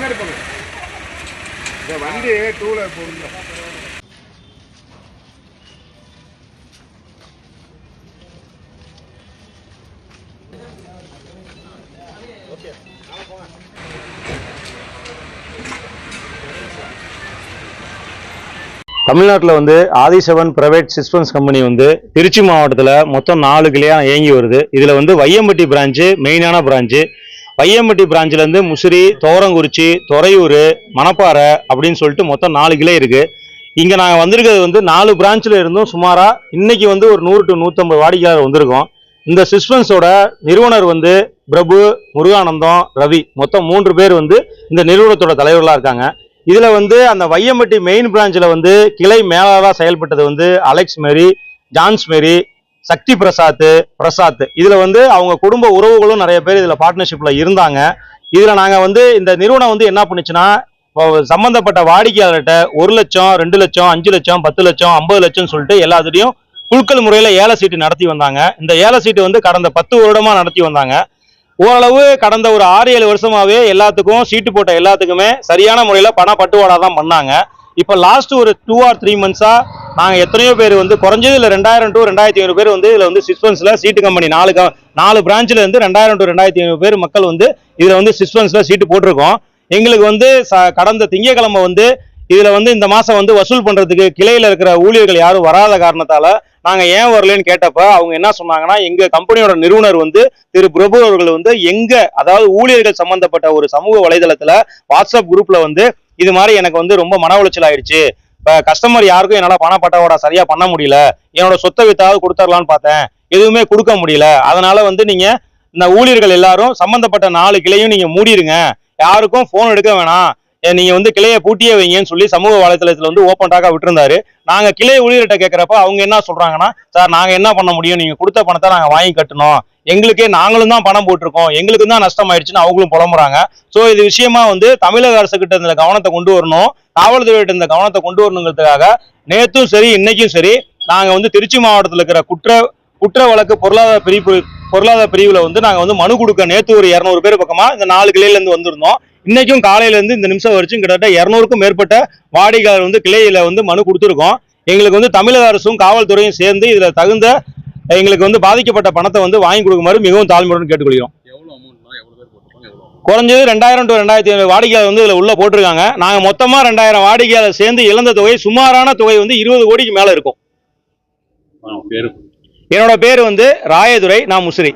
பின்னாடி போங்க. இந்த வண்டி டூல போகுங்க. ஓகே நாளை போங்க. தமிழ்நாட்டில் வந்து ஆதிசவன் பிரைவேட் சிஸ்பன்ஸ் கம்பெனி வந்து திருச்சி மாவட்டத்தில் மொத்தம் 4 கிளையாக இயங்கி வருது. இதில் வந்து வையம்பட்டி பிரான்ச்சு மெயினான பிரான்ச்சு. வையம்பட்டி பிரான்ச்சிலேருந்து முசிறி, தோரங்குறிச்சி, துறையூர், மணப்பாறை அப்படின்னு சொல்லிட்டு மொத்தம் 4 கிளை இருக்குது. இங்கே நாங்கள் வந்திருக்கிறது வந்து 4 பிரான்ச்சில் இருந்தும் சுமாராக இன்னைக்கு வந்து ஒரு 100 to 150 வாடிக்கையாளர் வந்திருக்கோம். இந்த சிஸ்பன்ஸோட நிறுவனர் வந்து பிரபு, முருகானந்தம், ரவி, மொத்தம் 3 பேர் வந்து இந்த நிறுவனத்தோட தலைவர்களாக இருக்காங்க. இதுல வந்து அந்த வையம்பட்டி மெயின் பிரான்ச்ல வந்து கிளை மேலாளராக செயல்பட்டது வந்து அலெக்ஸ் மேரி, ஜான்ஸ் மேரி, சக்தி பிரசாத். இதுல வந்து அவங்க குடும்ப உறவுகளும் நிறைய பேர் இதுல பார்ட்னர்ஷிப்ல இருந்தாங்க. இதுல நாங்க வந்து இந்த நிறுவனம் வந்து என்ன பண்ணுச்சுன்னா, சம்பந்தப்பட்ட வாடிக்கையாளர்கிட்ட 1 லட்சம், 2 லட்சம், 5 லட்சம், 10 லட்சம், 50 லட்சம் சொல்லிட்டு எல்லாத்துடையும் குழுக்கள் முறையில ஏல சீட்டு நடத்தி வந்தாங்க. இந்த ஏல சீட்டு வந்து கடந்த 10 வருடமா நடத்தி வந்தாங்க. ஓரளவு கடந்த ஒரு 6-7 வருஷமாவே எல்லாத்துக்கும் சீட்டு போட்ட எல்லாத்துக்குமே சரியான முறையில் பண பட்டுவாடா தான் பண்ணாங்க. இப்போ லாஸ்ட் ஒரு 2 or 3 மந்த்ஸா நாங்கள் எத்தனையோ பேர் வந்து குறைஞ்சது இல்லை 2000 to 2500 பேர் வந்து இதில் வந்து சிஸ்பன்ஸில் சீட்டு கம்பெனி 4 பிரான்ச்சில் இருந்து 2000 to 2500 பேர் மக்கள் வந்து இதில் வந்து சிஸ்பன்ஸில் சீட்டு போட்டிருக்கோம். எங்களுக்கு வந்து கடந்த திங்கட்கிழமை வந்து இதில் வந்து இந்த மாதம் வந்து வசூல் பண்ணுறதுக்கு கிளையில் இருக்கிற ஊழியர்கள் யாரும் வராத காரணத்தால் நாங்கள் ஏன் வரலன்னு கேட்டப்ப அவங்க என்ன சொன்னாங்கன்னா, எங்கள் கம்பெனியோட நிறுவனர் வந்து திரு பிரபு அவர்கள் வந்து அதாவது ஊழியர்கள் சம்பந்தப்பட்ட ஒரு சமூக வலைதளத்தில் வாட்ஸ்அப் குரூப்பில் வந்து இது மாதிரி எனக்கு வந்து ரொம்ப மன உளைச்சல் ஆயிடுச்சு, இப்போ கஸ்டமர் யாருக்கும் என்னால் பண பட்டவாடா சரியாக பண்ண முடியல, என்னோட சொத்தை வித்தாவது கொடுத்துடலான்னு பார்த்தேன், எதுவுமே கொடுக்க முடியல, அதனால வந்து நீங்கள் இந்த ஊழியர்கள் எல்லாரும் சம்பந்தப்பட்ட 4 கிளையும் நீங்கள் மூடிடுங்க, யாருக்கும் ஃபோன் எடுக்க வேணாம், நீங்க வந்து கிளையை பூட்டியே வைங்கன்னு சொல்லி சமூக வலைதளத்துல வந்து ஓப்பன் டாக்கா விட்டுருந்தாரு. நாங்க கிளை ஊழியர்கிட்ட கேட்கிறப்ப அவங்க என்ன சொல்றாங்கன்னா, சார் நாங்க என்ன பண்ண முடியும், நீங்க கொடுத்த பணத்தை நாங்க வாங்கி கட்டணும், எங்களுக்கே நாங்களும் தான் பணம் போட்டிருக்கோம், எங்களுக்கு தான் நஷ்டம் ஆயிடுச்சுன்னு அவங்களும் புலம்புறாங்க. ஸோ இது விஷயமா வந்து தமிழக அரசு கிட்ட இந்த கவனத்தை கொண்டு வரணும், காவல்துறையிட்ட இந்த கவனத்தை கொண்டு வரணுங்கிறதுக்காக நேற்றும் சரி இன்னைக்கும் சரி நாங்க வந்து திருச்சி மாவட்டத்தில் இருக்கிற குற்ற வழக்கு பொருளாதார பிரிவுல வந்து நாங்க வந்து மனு கொடுக்க நேற்று ஒரு 200 பேர் பக்கமா இந்த 4 கிளையில இருந்து வந்திருந்தோம். இன்னைக்கும் காலையில இருந்து இந்த நிமிஷம் வரைக்கும் கிட்டத்தட்ட 200க்கும் மேற்பட்ட வாடிக்கையாளர் வந்து கிளையில வந்து மனு கொடுத்துருக்கோம். எங்களுக்கு வந்து தமிழக அரசும் காவல்துறையும் சேர்ந்து இதுல தகுந்த எங்களுக்கு வந்து பாதிக்கப்பட்ட பணத்தை வந்து வாங்கி கொடுக்குமாறு மிகவும் தாழ்மையுடன் கேட்டுக்கொள்கிறோம். குறைஞ்சது 2000 to 2500 வாடிக்கையாளர் வந்து இதுல உள்ள போட்டிருக்காங்க. நாங்க மொத்தமா 2000 வாடிக்கையாளர் சேர்ந்து இழந்த தொகை சுமாரான தொகை வந்து 20 கோடிக்கு மேல இருக்கும். என்னோட பேர் வந்து ராயதுரை, நான் முசிறி.